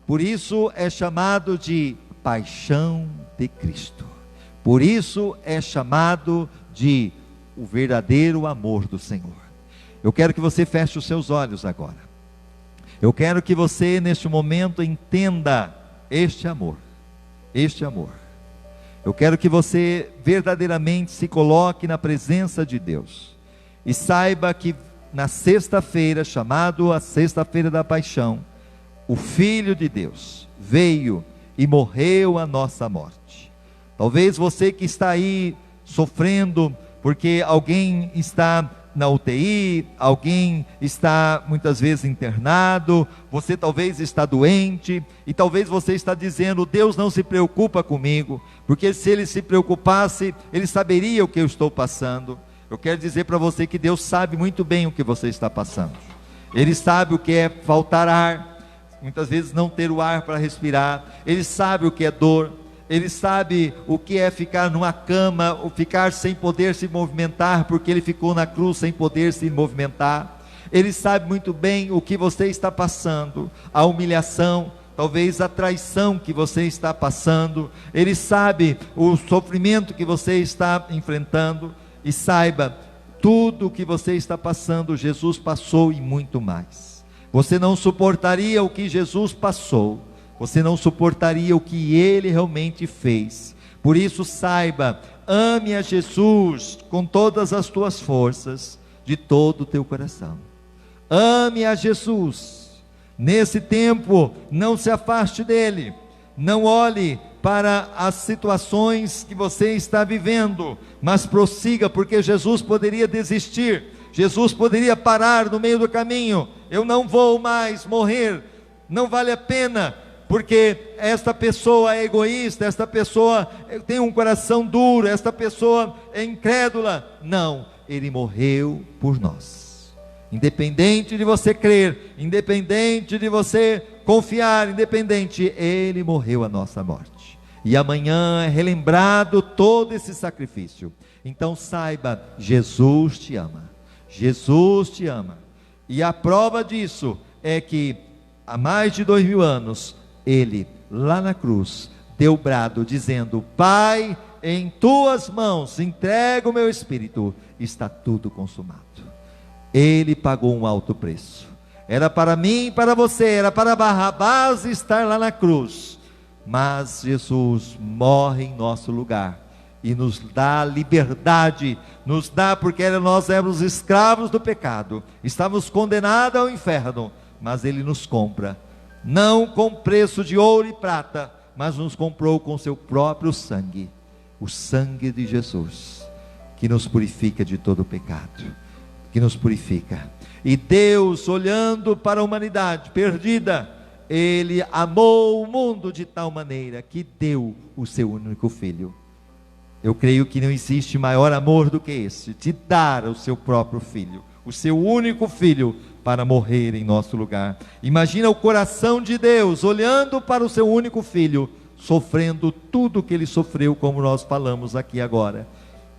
Por isso é chamado de paixão de Cristo. Por isso é chamado de o verdadeiro amor do Senhor. Eu quero que você feche os seus olhos agora. Eu quero que você neste momento entenda este amor, este amor. Eu quero que você verdadeiramente se coloque na presença de Deus e saiba que na sexta-feira, chamado a sexta-feira da paixão, o Filho de Deus veio e morreu a nossa morte. Talvez você que está aí sofrendo porque alguém está na UTI, alguém está muitas vezes internado, você talvez está doente, e talvez você está dizendo: Deus não se preocupa comigo, porque se Ele se preocupasse, Ele saberia o que eu estou passando. Eu quero dizer para você que Deus sabe muito bem o que você está passando. Ele sabe o que é faltar ar, muitas vezes não ter o ar para respirar. Ele sabe o que é dor. Ele sabe o que é ficar numa cama, ou ficar sem poder se movimentar, porque Ele ficou na cruz sem poder se movimentar. Ele sabe muito bem o que você está passando, a humilhação, talvez a traição que você está passando. Ele sabe o sofrimento que você está enfrentando. E saiba, tudo o que você está passando, Jesus passou e muito mais. Você não suportaria o que Jesus passou, você não suportaria o que Ele realmente fez. Por isso saiba, ame a Jesus com todas as tuas forças, de todo o teu coração. Ame a Jesus. Nesse tempo, não se afaste dEle. Não olhe para as situações que você está vivendo, mas prossiga, porque Jesus poderia desistir. Jesus poderia parar no meio do caminho. Eu não vou mais morrer, não vale a pena, porque esta pessoa é egoísta, esta pessoa tem um coração duro, esta pessoa é incrédula. Não, Ele morreu por nós. Independente de você crer, independente de você confiar, independente, Ele morreu a nossa morte. E amanhã é relembrado todo esse sacrifício. Então saiba, Jesus te ama. Jesus te ama. E a prova disso é que há mais de 2000 anos, Ele lá na cruz deu brado dizendo: Pai, em tuas mãos entrego o meu espírito, está tudo consumado. Ele pagou um alto preço. Era para mim e para você, era para Barrabás estar lá na cruz, mas Jesus morre em nosso lugar e nos dá liberdade, nos dá, porque nós éramos escravos do pecado, estávamos condenados ao inferno, mas Ele nos compra, não com preço de ouro e prata, mas nos comprou com seu próprio sangue, o sangue de Jesus, que nos purifica de todo o pecado, que nos purifica. E Deus, olhando para a humanidade perdida, Ele amou o mundo de tal maneira que deu o seu único filho. Eu creio que não existe maior amor do que esse, de dar o seu próprio filho, o seu único filho, para morrer em nosso lugar. Imagina o coração de Deus, olhando para o seu único filho, sofrendo tudo o que ele sofreu, como nós falamos aqui agora.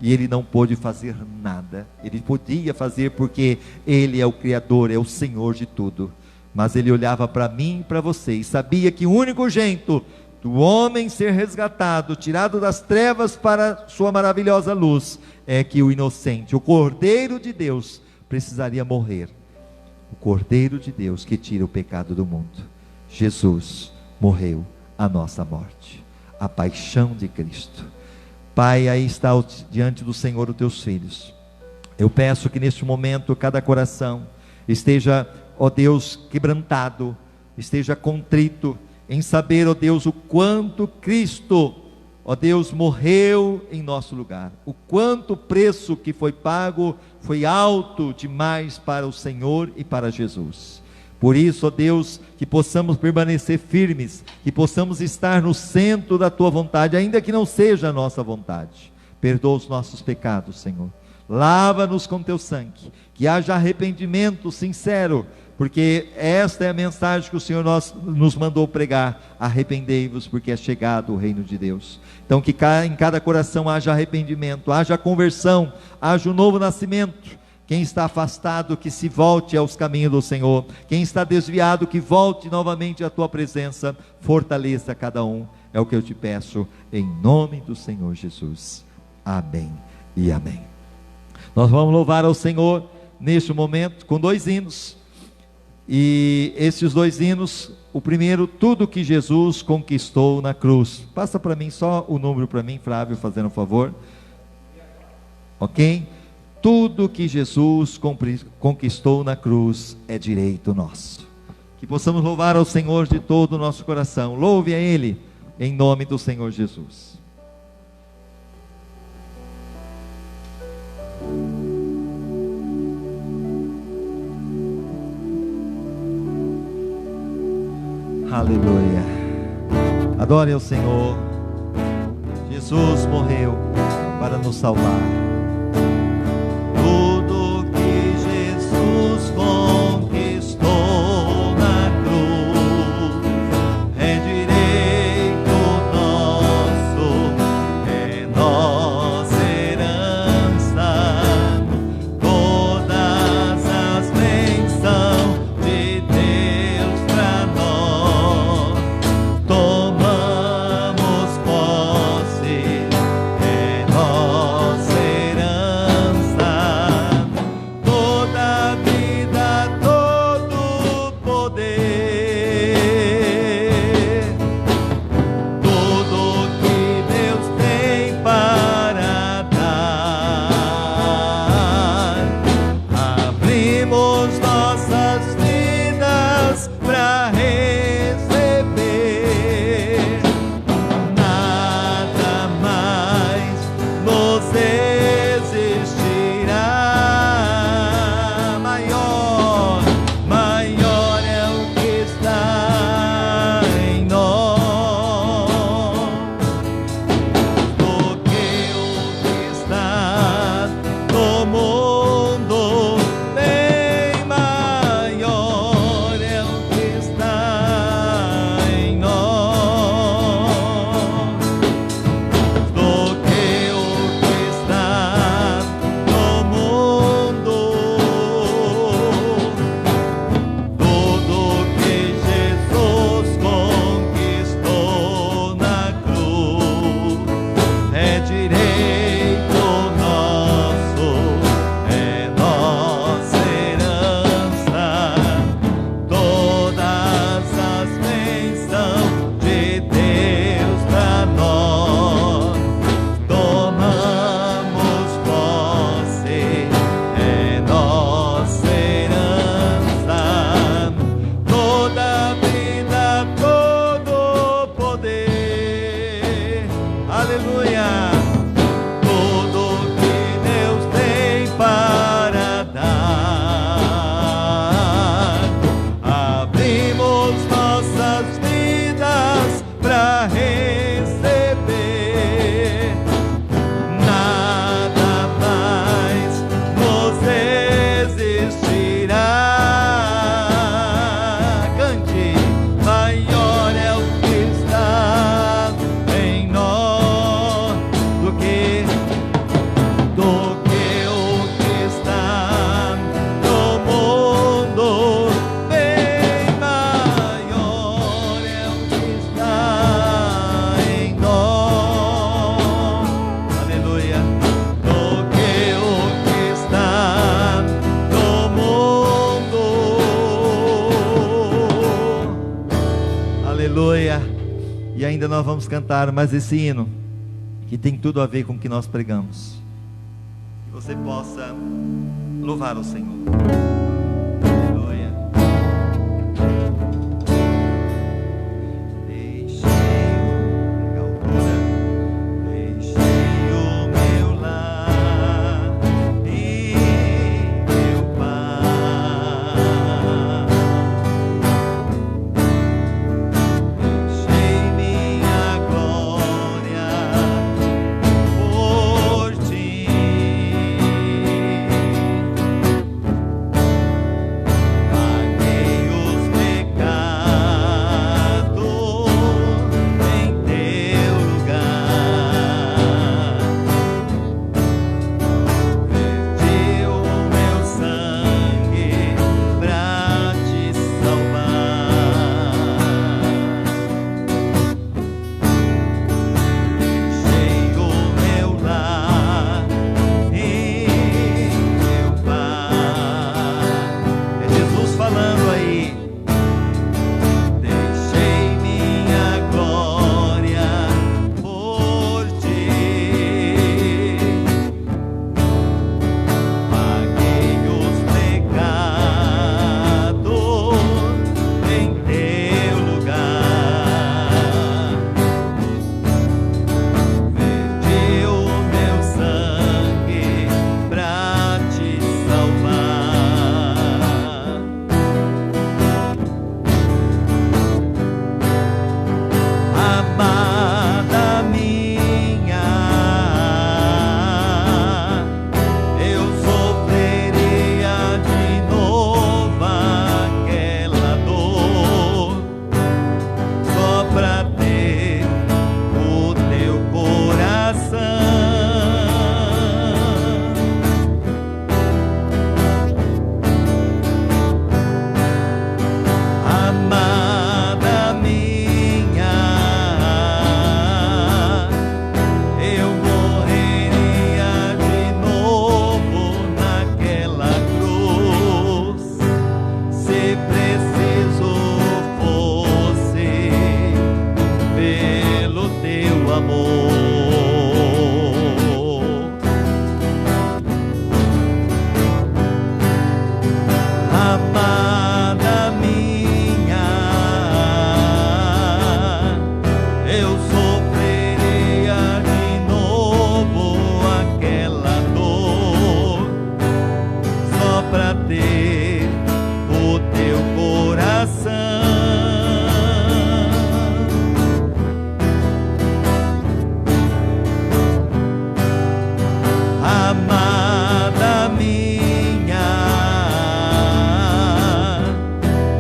E Ele não pôde fazer nada. Ele podia fazer porque Ele é o Criador, é o Senhor de tudo. Mas Ele olhava para mim e para você, e sabia que o único jeito do homem ser resgatado, tirado das trevas para sua maravilhosa luz, é que o inocente, o Cordeiro de Deus, precisaria morrer. O Cordeiro de Deus que tira o pecado do mundo. Jesus morreu a nossa morte. A paixão de Cristo. Pai, aí está diante do Senhor os teus filhos. Eu peço que neste momento cada coração esteja, ó Deus, quebrantado, esteja contrito em saber, ó Deus, o quanto Cristo ó Deus, morreu em nosso lugar. O quanto o preço que foi pago foi alto demais para o Senhor e para Jesus. Por isso, ó Deus, que possamos permanecer firmes, que possamos estar no centro da Tua vontade, ainda que não seja a nossa vontade. Perdoa os nossos pecados, Senhor. Lava-nos com Teu sangue, que haja arrependimento sincero, porque esta é a mensagem que o Senhor nos mandou pregar. Arrependei-vos, porque é chegado o reino de Deus. Então que em cada coração haja arrependimento, haja conversão, haja um novo nascimento. Quem está afastado, que se volte aos caminhos do Senhor. Quem está desviado, que volte novamente à Tua presença. Fortaleça cada um, é o que eu te peço, em nome do Senhor Jesus. Amém e amém. Nós vamos louvar ao Senhor neste momento com 2 hinos. E esses 2 hinos, o primeiro, tudo que Jesus conquistou na cruz. Passa para mim só o número para mim, Flávio, fazendo um favor. Ok? Tudo que Jesus conquistou na cruz é direito nosso. Que possamos louvar ao Senhor de todo o nosso coração. Louve a Ele, em nome do Senhor Jesus. Aleluia. Adore ao Senhor. Jesus morreu para nos salvar. Tudo que Jesus conquistou na cruz é direito nosso, é nossa herança. Todas as bênçãos de Deus para nós tomamos posse, é nossa herança. Toda a vida, todo o poder, tudo que Deus tem para dar. Abrimos nossas vidas para receber. Nada mais nos existirá. Maior é o que está em nós do que o que está no mundo. Bem maior é o que está em nós do que o que está no mundo. Tudo que Jesus conquistou na cruz é direito nosso, é nossa herança. Todas as bênçãos de Deus para nós tomamos posse, é nossa herança. Toda a vida, todo o poder, aleluia. Tudo que Deus tem para dar. Abrimos nossas vidas para receber. Nada mais nos existirá. Cante. Maior é o que está em nós do que o que está no mundo. Bem maior é o que está em nós, aleluia, do que o que está no mundo, aleluia. E ainda nós vamos cantar mais esse hino, que tem tudo a ver com o que nós pregamos. Que você possa louvar o Senhor. Aleluia. Deixei a altura amor. Amada minha, eu sofreria de novo aquela dor só pra ter o teu coração. Amada minha,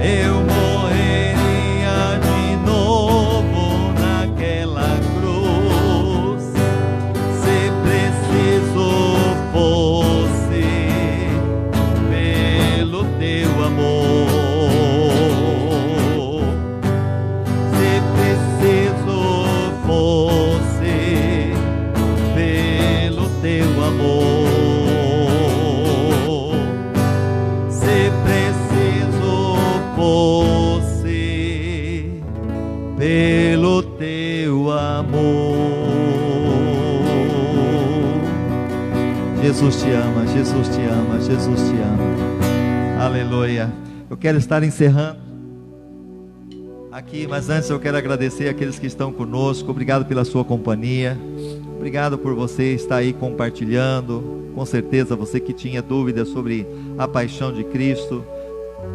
eu morreria de novo naquela cruz, se preciso fosse pelo teu amor. Se preciso fosse pelo teu amor. Se preciso fosse pelo teu amor. Jesus te ama, Jesus te ama, Jesus te ama. Aleluia. Eu quero estar encerrando aqui, mas antes eu quero agradecer aqueles que estão conosco. Obrigado pela sua companhia. Obrigado por você estar aí compartilhando. Com certeza você que tinha dúvidas sobre a paixão de Cristo,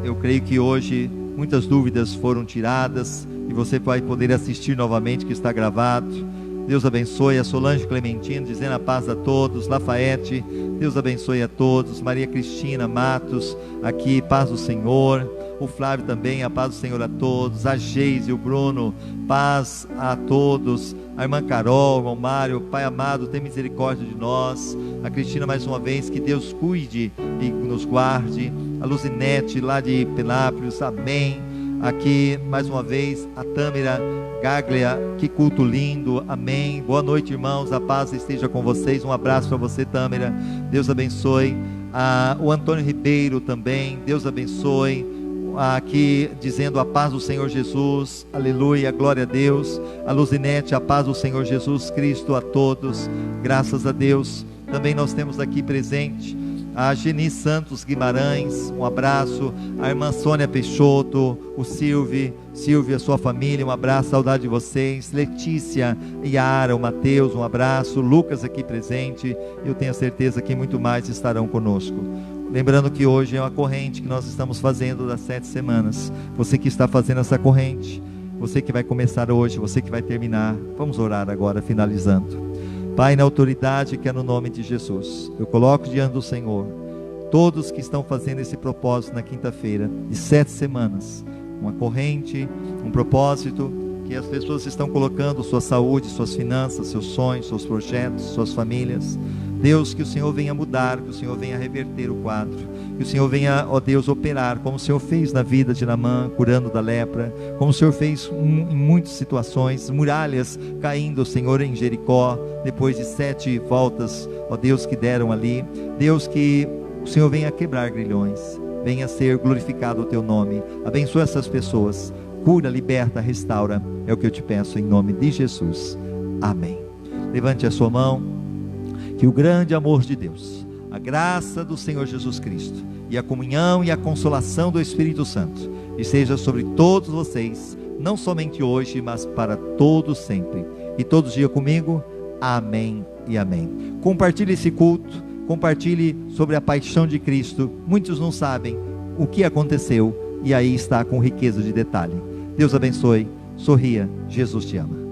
eu creio que hoje muitas dúvidas foram tiradas e você vai poder assistir novamente, que está gravado. Deus abençoe a Solange Clementino, dizendo a paz a todos. Lafayette, Deus abençoe a todos. Maria Cristina Matos, aqui, paz do Senhor. O Flávio também, a paz do Senhor a todos. A Geise e o Bruno, paz a todos. A irmã Carol, o irmão Mário, Pai amado, tem misericórdia de nós. A Cristina, mais uma vez, que Deus cuide e nos guarde. A Luzinete, lá de Penápolis, amém. Aqui, mais uma vez, a Tâmara Gaglia, que culto lindo, amém. Boa noite, irmãos, a paz esteja com vocês. Um abraço para você, Tâmara, Deus abençoe. O Antônio Ribeiro também, Deus abençoe. Aqui dizendo a paz do Senhor Jesus, aleluia, glória a Deus. A Luzinete, a paz do Senhor Jesus Cristo a todos, graças a Deus. Também nós temos aqui presente a Geni Santos Guimarães, um abraço. A irmã Sônia Peixoto, o Silvio, a sua família, um abraço, saudade de vocês. Letícia, Yara, o Mateus, um abraço. Lucas aqui presente, eu tenho certeza que muito mais estarão conosco. Lembrando que hoje é uma corrente que nós estamos fazendo das 7 semanas. Você que está fazendo essa corrente, você que vai começar hoje, você que vai terminar, vamos orar agora, finalizando. Pai, na autoridade que é no nome de Jesus, eu coloco diante do Senhor todos que estão fazendo esse propósito na quinta-feira de 7 semanas, uma corrente, um propósito que as pessoas estão colocando sua saúde, suas finanças, seus sonhos, seus projetos, suas famílias. Deus, que o Senhor venha mudar, que o Senhor venha reverter o quadro, que o Senhor venha, ó Deus, operar, como o Senhor fez na vida de Naamã, curando da lepra, como o Senhor fez em muitas situações, muralhas caindo, Senhor, em Jericó, depois de 7 voltas, ó Deus, que deram ali. Deus, que o Senhor venha quebrar grilhões, venha ser glorificado o teu nome, abençoa essas pessoas, cura, liberta, restaura, é o que eu te peço em nome de Jesus, amém. Levante a sua mão. Que o grande amor de Deus, a graça do Senhor Jesus Cristo e a comunhão e a consolação do Espírito Santo esteja sobre todos vocês, não somente hoje, mas para todos sempre. E todos dias comigo, amém e amém. Compartilhe esse culto, compartilhe sobre a paixão de Cristo. Muitos não sabem o que aconteceu e aí está com riqueza de detalhe. Deus abençoe, sorria, Jesus te ama.